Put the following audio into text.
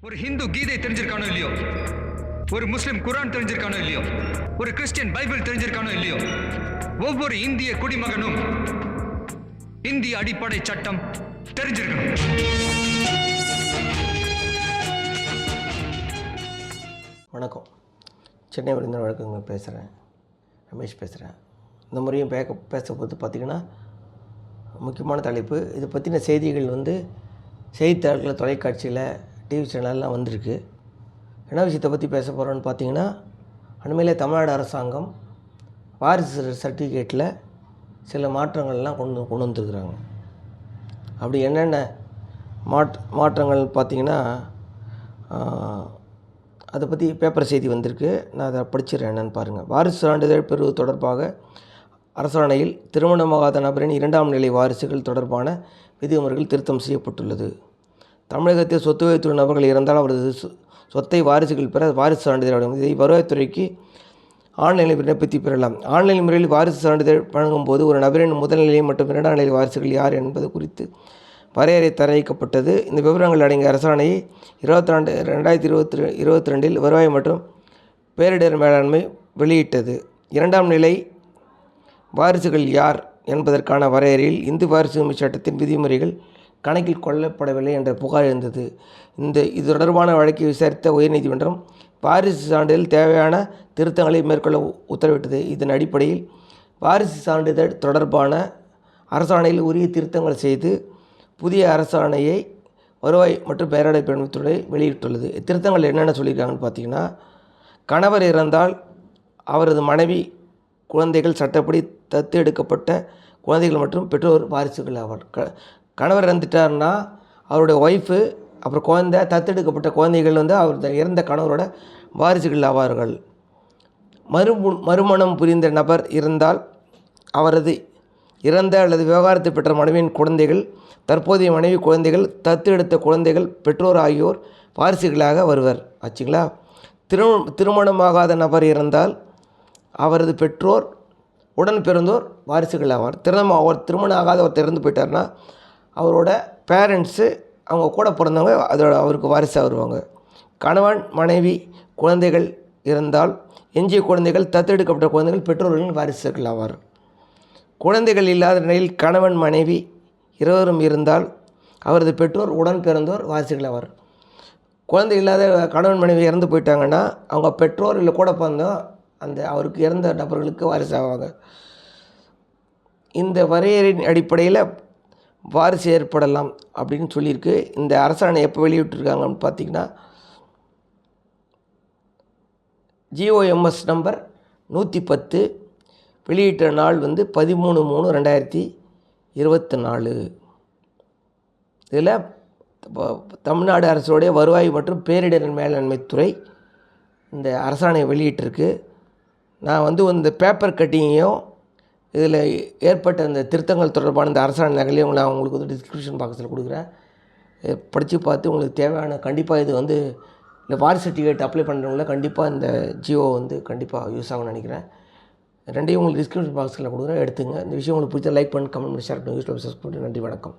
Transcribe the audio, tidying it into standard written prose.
ஒரு ஹிந்து கீதை தெரிஞ்சிருக்கானோ இல்லையோ, ஒரு முஸ்லிம் குரான் தெரிஞ்சிருக்கானோ இல்லையோ, ஒரு கிறிஸ்டியன் பைபிள் தெரிஞ்சிருக்கானோ இல்லையோ, ஒவ்வொரு இந்திய குடிமகனும் இந்திய அடிப்படை சட்டம் தெரிஞ்சிருக்கணும். வணக்கம். சென்னை விருந்தினர் வழக்கங்க பேசுகிறேன். ரமேஷ் பேசுகிறேன். இந்த முறையும் பேசப்போது பார்த்திங்கன்னா முக்கியமான தலைப்பு. இதை பற்றின செய்திகள் செய்தித்தாள்களில், தொலைக்காட்சியில், டிவி சேனல்லாம் வந்திருக்கு. என்ன விஷயத்தை பற்றி பேச போகிறோன்னு பார்த்தீங்கன்னா, அண்மையில் தமிழ்நாடு அரசாங்கம் வாரிசு சர்டிஃபிகேட்டில் சில மாற்றங்கள்லாம் கொண்டு வந்துருக்குறாங்க. அப்படி என்னென்ன மாற்றங்கள் பார்த்திங்கன்னா, அதை பற்றி பேப்பர் செய்தி வந்திருக்கு. நான் அதை படிச்சிடறேன். என்னென்னு பாருங்கள். வாரிசு சான்றிதழ் பெறுவது தொடர்பாக அரசாணையில் திருமணமாகாத நபரின் 2ஆம் நிலை வாரிசுகள் தொடர்பான விதிமுறைகள் திருத்தம் செய்யப்பட்டுள்ளது. தமிழகத்தில் சொத்து வைத்துள்ள நபர்கள் இருந்தால் அவரது சொத்தை வாரிசுகள் பெற வாரிசு சான்றிதழ் வழங்கும். இதை வருவாய்த்துறைக்கு ஆன்லைனில் விண்ணப்பித்து பெறலாம். ஆன்லைன் முறையில் வாரிசு சான்றிதழ் வழங்கும் போது ஒரு நபரின் முதல் நிலை மற்றும் 2ஆம் நிலை வாரிசுகள் யார் என்பது குறித்து வரையறை தயாரிக்கப்பட்டது. இந்த விவரங்கள் அடங்கிய அரசாணையை 2022 வருவாய் மற்றும் பேரிடர் மேலாண்மை வெளியிட்டது. 2ஆம் நிலை வாரிசுகள் யார் என்பதற்கான வரையறையில் இந்து வாரிசு உரிமை சட்டத்தின் விதிமுறைகள் கணக்கில் கொள்ளப்படவில்லை என்ற புகார் இருந்தது. இது தொடர்பான வழக்கை விசாரித்த உயர்நீதிமன்றம் வாரிசு சான்றிதழில் தேவையான திருத்தங்களை மேற்கொள்ள உத்தரவிட்டது. இதன் அடிப்படையில் வாரிசு சான்றிதழ் தொடர்பான அரசாணையில் உரிய திருத்தங்கள் செய்து புதிய அரசாணையை வருவாய் மற்றும் பேரிடர் மேலாண்மைத்துறை வெளியிட்டுள்ளது. திருத்தங்கள் என்னென்ன சொல்லியிருக்காங்கன்னு பார்த்தீங்கன்னா, கணவர் இறந்தால் அவரது மனைவி, குழந்தைகள் சட்டப்படி தத்து எடுக்கப்பட்ட குழந்தைகள் மற்றும் பெற்றோர் வாரிசுகள் ஆவார். கணவர் இறந்துட்டார்னா அவருடைய ஒய்ஃபு, அப்புறம் குழந்தை, தத்தெடுக்கப்பட்ட குழந்தைகள் அவர் இறந்த கணவரோட வாரிசுகள் ஆவார்கள். மறுமணம் புரிந்த நபர் இருந்தால் அவரது இறந்த அல்லது விவகாரத்தை பெற்ற மனைவியின் குழந்தைகள், தற்போதைய மனைவி குழந்தைகள், தத்து எடுத்த குழந்தைகள், பெற்றோர் ஆகியோர் வாரிசுகளாக வருவர். ஆச்சுங்களா? திருமணமாகாத நபர் இருந்தால் அவரது பெற்றோர், உடன் பிறந்தோர் வாரிசுகள் ஆவார். திருமணம் ஆகாத ஒருத்தர் இறந்து போயிட்டார்னா அவரோட பேரண்ட்ஸு, அவங்க கூட பிறந்தவங்க அவருக்கு வாரிசாக வருவாங்க. கணவன், மனைவி, குழந்தைகள் இருந்தால் எஞ்சிய குழந்தைகள், தத்தெடுக்கப்பட்ட குழந்தைகள் பெற்றோர்களின் வாரிசுகள் ஆவார். குழந்தைகள் இல்லாத நிலையில் கணவன், மனைவி இருவரும் இருந்தால் அவரது பெற்றோர், உடன் பிறந்தோர் வாரிசுகள் ஆவார். குழந்தை இல்லாத கணவன், மனைவி இறந்து போயிட்டாங்கன்னா அவங்க பெற்றோர் இல்லை கூட பிறந்தோம் அவருக்கு இறந்த நபர்களுக்கு வாரிசாவாங்க. இந்த வரையறையின் அடிப்படையில் வாரிசு ஏற்படலாம் அப்படின்னு சொல்லியிருக்கு. இந்த அரசாணை எப்போ வெளியிட்டிருக்காங்கன்னு பார்த்தீங்கன்னா, GOMS நம்பர் 110 வெளியிட்ட நாள் 13/3/2024. இதில் தமிழ்நாடு அரசுடைய வருவாய் மற்றும் பேரிடர் மேலாண்மைத்துறை இந்த அரசாணையை வெளியிட்டிருக்கு. நான் இந்த பேப்பர் கட்டிங்கையும் இதில் ஏற்பட்ட அந்த திருத்தங்கள் தொடர்பான இந்த அரசாணை நகலையும் நான் உங்களுக்கு டிஸ்கிரிப்ஷன் பாக்ஸில் கொடுக்குறேன். படித்து பார்த்து உங்களுக்கு தேவையான, கண்டிப்பாக இது இந்த வாரிசு சர்டிஃபிகேட் அப்ளை பண்ணுறவங்கள கண்டிப்பாக இந்த ஜியோ கண்டிப்பாக யூஸ் ஆகும்னு நினைக்கிறேன். ரெண்டையும் உங்களுக்கு டிஸ்கிரிப்ஷன் பாக்ஸில் கொடுக்குறேன், எடுத்துங்க. இந்த விஷயம் உங்களுக்கு பிடிச்ச லைக் பண்ணி, கமெண்ட் பண்ணி, ஷேர் பண்ணி, யூஸ் பண்ணி. நன்றி, வணக்கம்.